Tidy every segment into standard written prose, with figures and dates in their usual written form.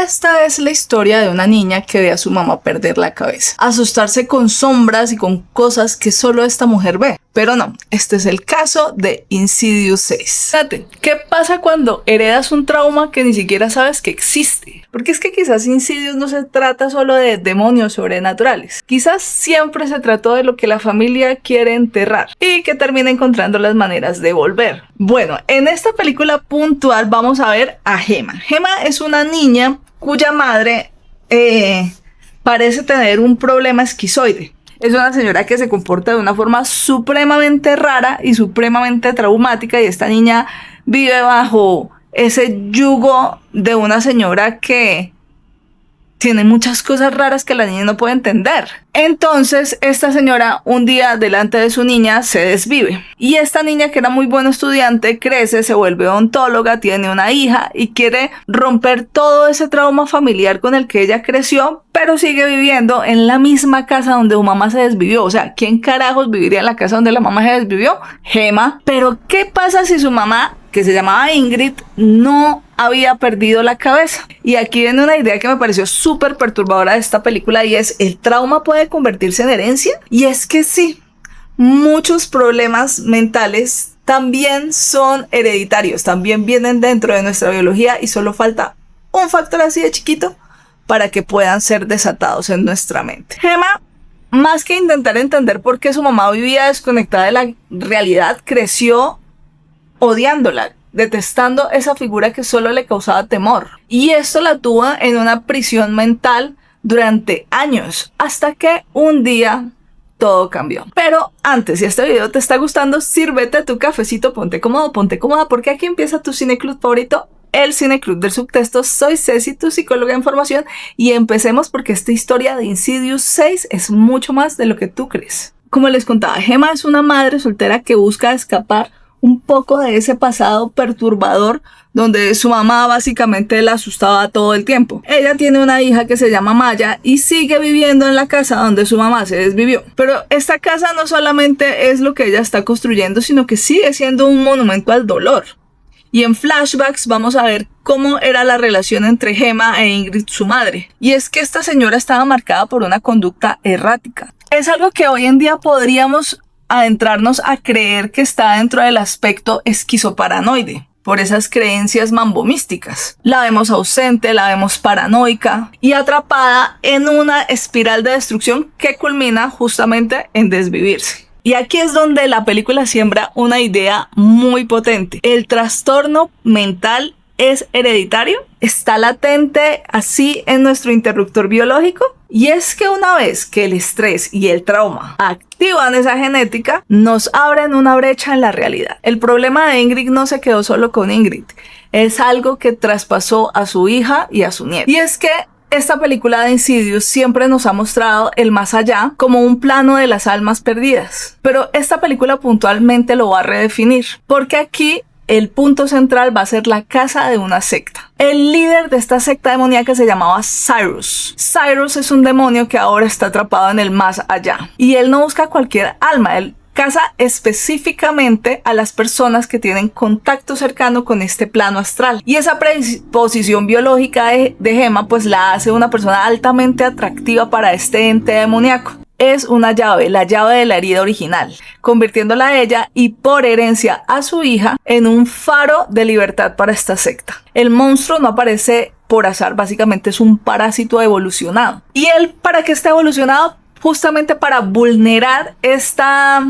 Esta es la historia de una niña que ve a su mamá perder la cabeza, asustarse con sombras y con cosas que solo esta mujer ve. Pero no, este es el caso de Insidious 6. Fíjate, ¿qué pasa cuando heredas un trauma que ni siquiera sabes que existe? Porque es que quizás Insidious no se trata solo de demonios sobrenaturales. Quizás siempre se trató de lo que la familia quiere enterrar y que termina encontrando las maneras de volver. Bueno, en esta película puntual vamos a ver a Gemma. Gemma es una niña cuya madre parece tener un problema esquizoide. Es una señora que se comporta de una forma supremamente rara y supremamente traumática, y esta niña vive bajo ese yugo de una señora que tiene muchas cosas raras que la niña no puede entender. Entonces, esta señora un día delante de su niña se desvive. Y esta niña, que era muy buena estudiante, crece, se vuelve odontóloga, tiene una hija y quiere romper todo ese trauma familiar con el que ella creció, pero sigue viviendo en la misma casa donde su mamá se desvivió. O sea, ¿quién carajos viviría en la casa donde la mamá se desvivió? Gemma. Pero ¿qué pasa si su mamá, que se llamaba Ingrid, no había perdido la cabeza? Y aquí viene una idea que me pareció súper perturbadora de esta película, y es: ¿el trauma puede convertirse en herencia? Y es que sí, muchos problemas mentales también son hereditarios, también vienen dentro de nuestra biología, y solo falta un factor así de chiquito para que puedan ser desatados en nuestra mente. Gemma, más que intentar entender por qué su mamá vivía desconectada de la realidad, creció odiándola, detestando esa figura que solo le causaba temor. Y esto la tuvo en una prisión mental durante años, hasta que un día todo cambió. Pero antes, si este video te está gustando, sírvete tu cafecito, ponte cómodo, ponte cómoda, porque aquí empieza tu cineclub favorito, el Cineclub del Subtexto. Soy Ceci, tu psicóloga en formación, y empecemos, porque esta historia de Insidious 6 es mucho más de lo que tú crees. Como les contaba, Gemma es una madre soltera que busca escapar un poco de ese pasado perturbador donde su mamá básicamente la asustaba todo el tiempo. Ella tiene una hija que se llama Maya y sigue viviendo en la casa donde su mamá se desvivió. Pero esta casa no solamente es lo que ella está construyendo, sino que sigue siendo un monumento al dolor. Y en flashbacks vamos a ver cómo era la relación entre Gemma e Ingrid, su madre. Y es que esta señora estaba marcada por una conducta errática. Es algo que hoy en día podríamos adentrarnos a creer que está dentro del aspecto esquizoparanoide, por esas creencias mambomísticas. La vemos ausente, la vemos paranoica y atrapada en una espiral de destrucción que culmina justamente en desvivirse. Y aquí es donde la película siembra una idea muy potente. ¿El trastorno mental es hereditario? ¿Está latente así en nuestro interruptor biológico? Y es que una vez que el estrés y el trauma activan esa genética, nos abren una brecha en la realidad. El problema de Ingrid no se quedó solo con Ingrid. Es algo que traspasó a su hija y a su nieta. Y es que esta película de Insidious siempre nos ha mostrado el más allá como un plano de las almas perdidas. Pero esta película puntualmente lo va a redefinir, porque aquí el punto central va a ser la casa de una secta. El líder de esta secta demoníaca se llamaba Cyrus. Cyrus es un demonio que ahora está atrapado en el más allá. Y él no busca cualquier alma, él caza específicamente a las personas que tienen contacto cercano con este plano astral. Y esa predisposición biológica de Gemma pues la hace una persona altamente atractiva para este ente demoníaco. Es una llave, la llave de la herida original, convirtiéndola a ella y por herencia a su hija en un faro de libertad para esta secta. El monstruo no aparece por azar, básicamente es un parásito evolucionado. ¿Y él para qué está evolucionado? Justamente para vulnerar esta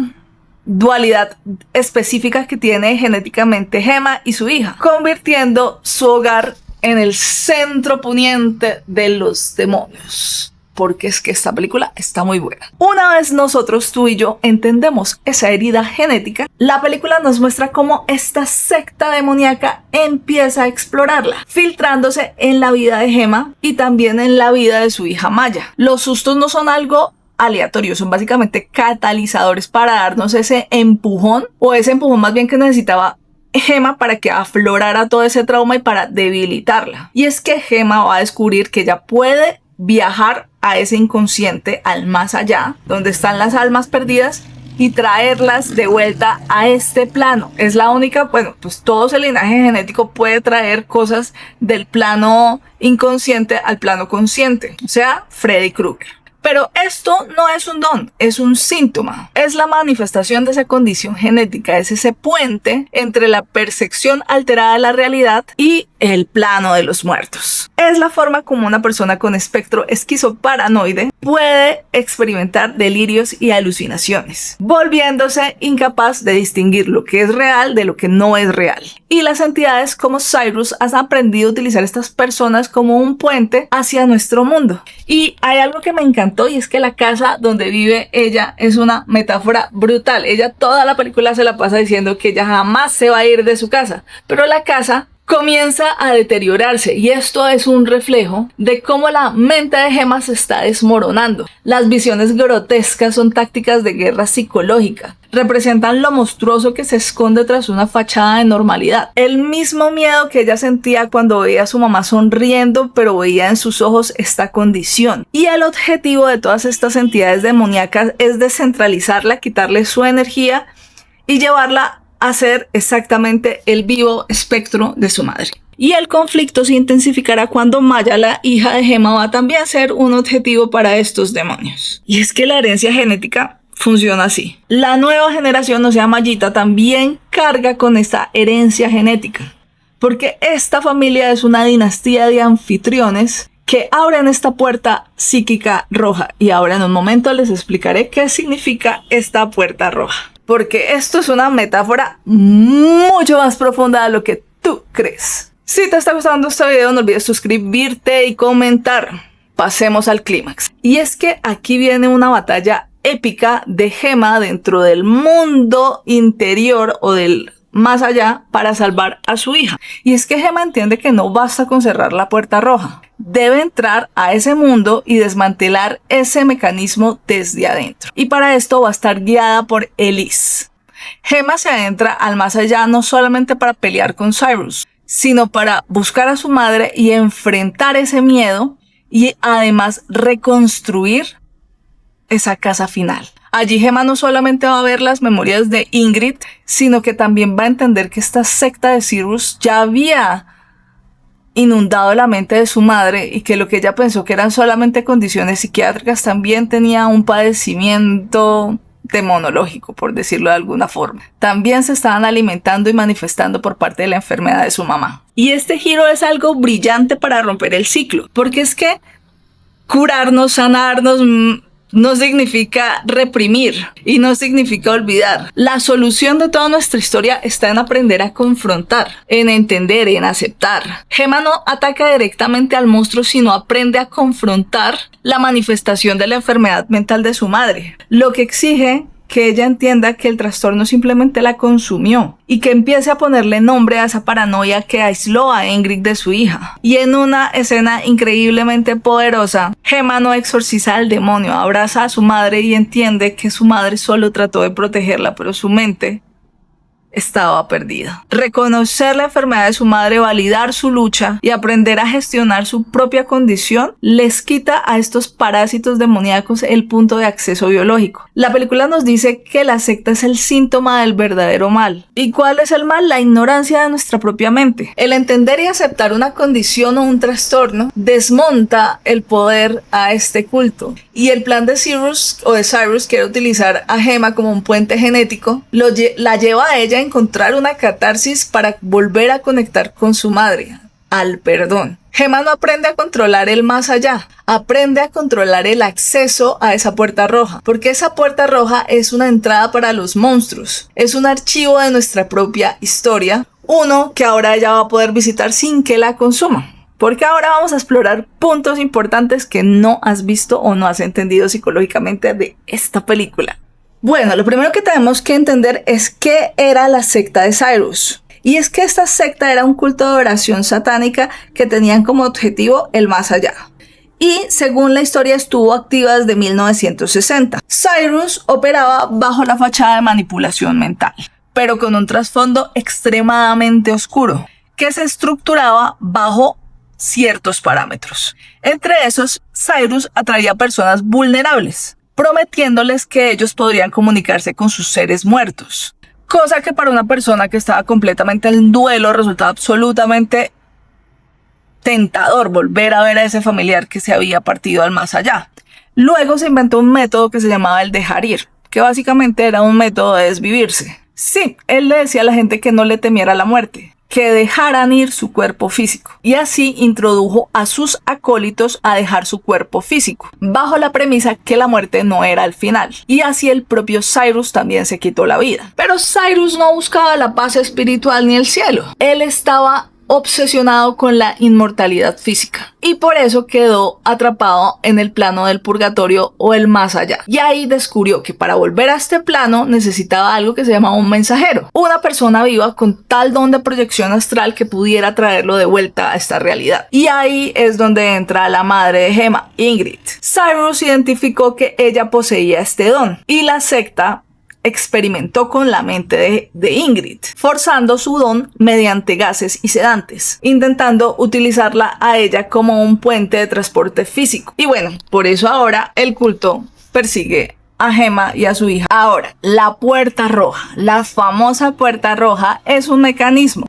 dualidad específica que tiene genéticamente Gemma y su hija, convirtiendo su hogar en el centro poniente de los demonios. Porque es que esta película está muy buena. Una vez nosotros, tú y yo, entendemos esa herida genética, la película nos muestra cómo esta secta demoníaca empieza a explorarla, filtrándose en la vida de Gemma y también en la vida de su hija Maya. Los sustos no son algo aleatorio, son básicamente catalizadores para darnos ese empujón, o ese empujón más bien que necesitaba Gemma para que aflorara todo ese trauma y para debilitarla. Y es que Gemma va a descubrir que ella puede viajar a ese inconsciente, al más allá, donde están las almas perdidas, y traerlas de vuelta a este plano. Es la única, bueno, pues todo ese linaje genético puede traer cosas del plano inconsciente al plano consciente, o sea, Freddy Krueger. Pero esto no es un don, es un síntoma. Es la manifestación de esa condición genética, es ese puente entre la percepción alterada de la realidad y el plano de los muertos. Es la forma como una persona con espectro esquizoparanoide puede experimentar delirios y alucinaciones, volviéndose incapaz de distinguir lo que es real de lo que no es real. Y las entidades como Cyrus han aprendido a utilizar a estas personas como un puente hacia nuestro mundo. Y hay algo que me encantó, y es que la casa donde vive ella es una metáfora brutal. Ella toda la película se la pasa diciendo que ella jamás se va a ir de su casa, pero la casa comienza a deteriorarse, y esto es un reflejo de cómo la mente de Gemma se está desmoronando. Las visiones grotescas son tácticas de guerra psicológica. Representan lo monstruoso que se esconde tras una fachada de normalidad. El mismo miedo que ella sentía cuando veía a su mamá sonriendo, pero veía en sus ojos esta condición. Y el objetivo de todas estas entidades demoníacas es descentralizarla, quitarle su energía y llevarla a ser exactamente el vivo espectro de su madre. Y el conflicto se intensificará cuando Maya, la hija de Gemma, va también a ser un objetivo para estos demonios. Y es que la herencia genética funciona así. La nueva generación, o sea Mayita, también carga con esta herencia genética, porque esta familia es una dinastía de anfitriones que abren esta puerta psíquica roja. Y ahora en un momento les explicaré qué significa esta puerta roja, porque esto es una metáfora mucho más profunda de lo que tú crees. Si te está gustando este video, no olvides suscribirte y comentar. Pasemos al clímax. Y es que aquí viene una batalla épica de Gemma dentro del mundo interior o del más allá para salvar a su hija. Y es que Gemma entiende que no basta con cerrar la puerta roja. Debe entrar a ese mundo y desmantelar ese mecanismo desde adentro. Y para esto va a estar guiada por Elise. Gemma se adentra al más allá no solamente para pelear con Cyrus, sino para buscar a su madre y enfrentar ese miedo y además reconstruir esa casa final. Allí Gemma no solamente va a ver las memorias de Ingrid, sino que también va a entender que esta secta de Cyrus ya había inundado la mente de su madre y que lo que ella pensó que eran solamente condiciones psiquiátricas también tenía un padecimiento demonológico, por decirlo de alguna forma. También se estaban alimentando y manifestando por parte de la enfermedad de su mamá. Y este giro es algo brillante para romper el ciclo, porque es que curarnos, sanarnos, no significa reprimir y no significa olvidar. La solución de toda nuestra historia está en aprender a confrontar, en entender, en aceptar. Gemma no ataca directamente al monstruo, sino aprende a confrontar la manifestación de la enfermedad mental de su madre, lo que exige que ella entienda que el trastorno simplemente la consumió y que empiece a ponerle nombre a esa paranoia que aisló a Ingrid de su hija. Y en una escena increíblemente poderosa, Gemma no exorciza al demonio, abraza a su madre y entiende que su madre solo trató de protegerla, pero su mente estaba perdida. Reconocer la enfermedad de su madre, validar su lucha y aprender a gestionar su propia condición les quita a estos parásitos demoníacos el punto de acceso biológico. La película nos dice que la secta es el síntoma del verdadero mal. ¿Y cuál es el mal? La ignorancia de nuestra propia mente. El entender y aceptar una condición o un trastorno desmonta el poder a este culto. Y el plan de Cyrus quiere utilizar a Gemma como un puente genético, la lleva a ella a encontrar una catarsis para volver a conectar con su madre, al perdón. Gemma no aprende a controlar el más allá, aprende a controlar el acceso a esa puerta roja, porque esa puerta roja es una entrada para los monstruos, es un archivo de nuestra propia historia, uno que ahora ella va a poder visitar sin que la consuma. Porque ahora vamos a explorar puntos importantes que no has visto o no has entendido psicológicamente de esta película. Bueno, lo primero que tenemos que entender es qué era la secta de Cyrus. Y es que esta secta era un culto de oración satánica que tenían como objetivo el más allá. Y según la historia estuvo activa desde 1960. Cyrus operaba bajo la fachada de manipulación mental, pero con un trasfondo extremadamente oscuro, que se estructuraba bajo ciertos parámetros. Entre esos, Cyrus atraía a personas vulnerables, prometiéndoles que ellos podrían comunicarse con sus seres muertos. Cosa que para una persona que estaba completamente en duelo resultaba absolutamente tentador volver a ver a ese familiar que se había partido al más allá. Luego se inventó un método que se llamaba el dejar ir, que básicamente era un método de desvivirse. Sí, él le decía a la gente que no le temiera la muerte, que dejaran ir su cuerpo físico. Y así introdujo a sus acólitos a dejar su cuerpo físico, bajo la premisa que la muerte no era el final. Y así el propio Cyrus también se quitó la vida. Pero Cyrus no buscaba la paz espiritual ni el cielo. Él estaba obsesionado con la inmortalidad física y por eso quedó atrapado en el plano del purgatorio o el más allá. Y ahí descubrió que para volver a este plano necesitaba algo que se llama un mensajero, una persona viva con tal don de proyección astral que pudiera traerlo de vuelta a esta realidad. Y ahí es donde entra la madre de Gemma, Ingrid. Cyrus identificó que ella poseía este don y la secta experimentó con la mente de Ingrid, forzando su don mediante gases y sedantes, intentando utilizarla a ella como un puente de transporte físico. Y bueno, por eso ahora el culto persigue a Gemma y a su hija. Ahora, la puerta roja, la famosa puerta roja, es un mecanismo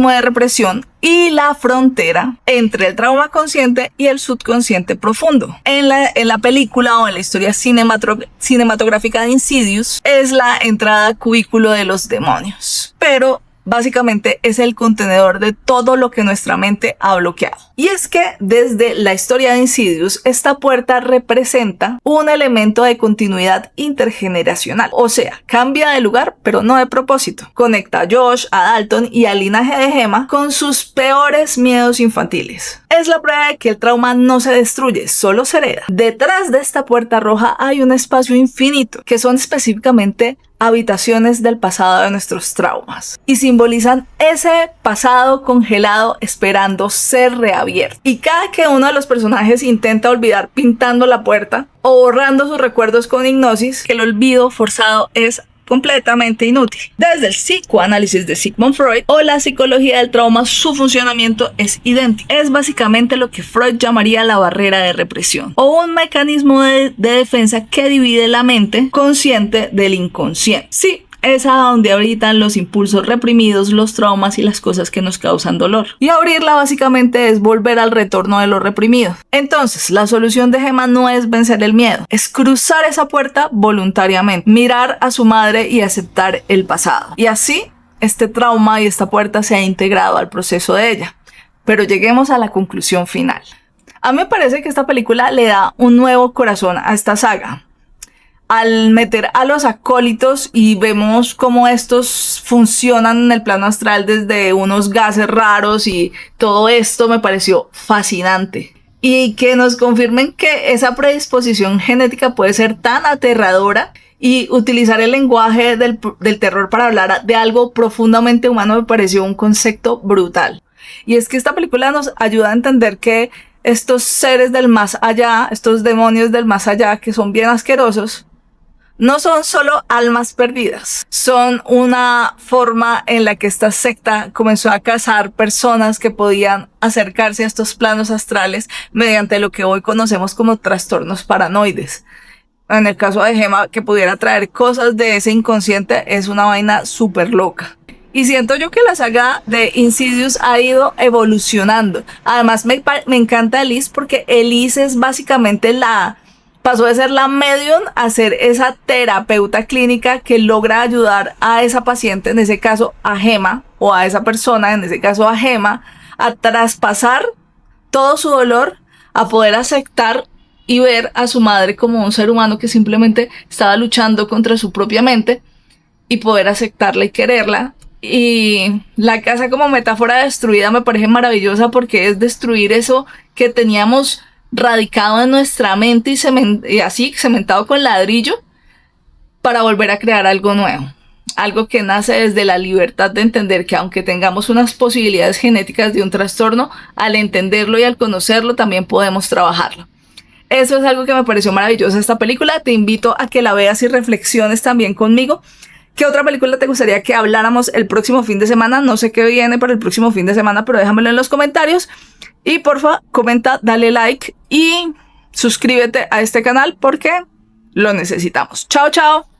de represión y la frontera entre el trauma consciente y el subconsciente profundo. En la película o en la historia cinematográfica de Insidious es la entrada cubículo de los demonios, pero básicamente es el contenedor de todo lo que nuestra mente ha bloqueado. Y es que desde la historia de Insidious, esta puerta representa un elemento de continuidad intergeneracional. O sea, cambia de lugar, pero no de propósito. Conecta a Josh, a Dalton y al linaje de Gemma con sus peores miedos infantiles. Es la prueba de que el trauma no se destruye, solo se hereda. Detrás de esta puerta roja hay un espacio infinito, que son específicamente habitaciones del pasado de nuestros traumas y simbolizan ese pasado congelado esperando ser reabierto. Y cada que uno de los personajes intenta olvidar pintando la puerta o borrando sus recuerdos con hipnosis, que el olvido forzado es completamente inútil. Desde el psicoanálisis de Sigmund Freud o la psicología del trauma, su funcionamiento es idéntico. Es básicamente lo que Freud llamaría la barrera de represión o un mecanismo de defensa que divide la mente consciente del inconsciente. Sí, es a donde habitan los impulsos reprimidos, los traumas y las cosas que nos causan dolor. Y abrirla básicamente es volver al retorno de lo reprimido. Entonces, la solución de Gemma no es vencer el miedo, es cruzar esa puerta voluntariamente, mirar a su madre y aceptar el pasado. Y así, este trauma y esta puerta se ha integrado al proceso de ella. Pero lleguemos a la conclusión final. A mí me parece que esta película le da un nuevo corazón a esta saga. Al meter a los acólitos y vemos cómo estos funcionan en el plano astral desde unos gases raros y todo esto me pareció fascinante. Y que nos confirmen que esa predisposición genética puede ser tan aterradora y utilizar el lenguaje del terror para hablar de algo profundamente humano me pareció un concepto brutal. Y es que esta película nos ayuda a entender que estos seres del más allá, estos demonios del más allá que son bien asquerosos, no son solo almas perdidas, son una forma en la que esta secta comenzó a cazar personas que podían acercarse a estos planos astrales mediante lo que hoy conocemos como trastornos paranoides. En el caso de Gemma, que pudiera traer cosas de ese inconsciente, es una vaina súper loca. Y siento yo que la saga de Insidious ha ido evolucionando. Además me encanta Elise porque Elise es básicamente pasó de ser la medium a ser esa terapeuta clínica que logra ayudar a esa paciente, en ese caso a Gemma, o a esa persona, en ese caso a Gemma, a traspasar todo su dolor, a poder aceptar y ver a su madre como un ser humano que simplemente estaba luchando contra su propia mente y poder aceptarla y quererla. Y la casa como metáfora destruida me parece maravillosa porque es destruir eso que teníamos radicado en nuestra mente y así cementado con ladrillo para volver a crear algo nuevo, algo que nace desde la libertad de entender que aunque tengamos unas posibilidades genéticas de un trastorno, al entenderlo y al conocerlo también podemos trabajarlo. Eso es algo que me pareció maravilloso esta película. Te invito a que la veas y reflexiones también conmigo. ¿Qué otra película te gustaría que habláramos el próximo fin de semana? No sé qué viene para el próximo fin de semana, pero déjamelo en los comentarios. Y porfa, comenta, dale like y suscríbete a este canal porque lo necesitamos. Chao, chao.